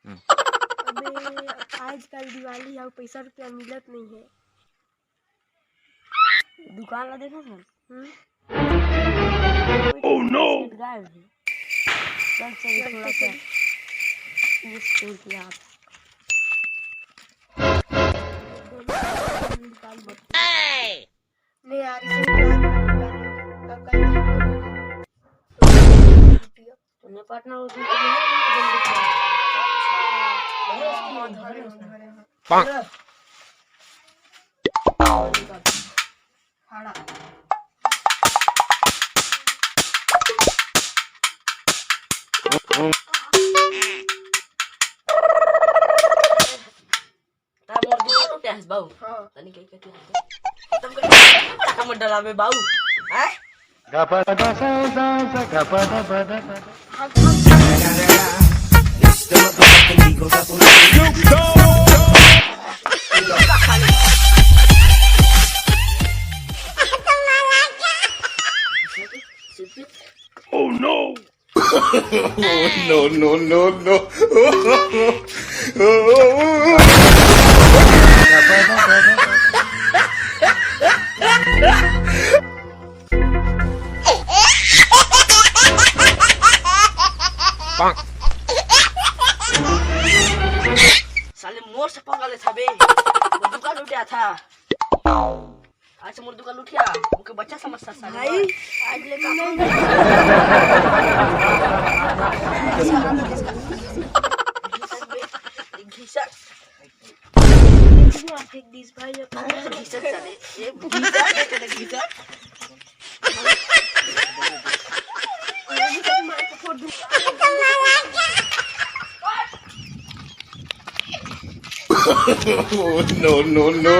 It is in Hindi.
अबे आजकल दिवाली और पैसा रुपया मिलत नहीं है। दुकान ला देखा था। ओह नो, गायब है। चल थोड़ा सा ये स्टोर किया आप। नहीं यार तुमने पार्टनर उस दिन बाऊ तनी कहीं कटी तुम का मत डरावे बाऊ हैं Oh no! No, no, no, no. साले मोर से पकड़ था बे दुकान लुटिया था आज मोर दुकान लुटिया उनके बच्चा समझता साले भाई आज ले घिसा फेंक दिस भाई घिसा साले ये घिसा No, no, no.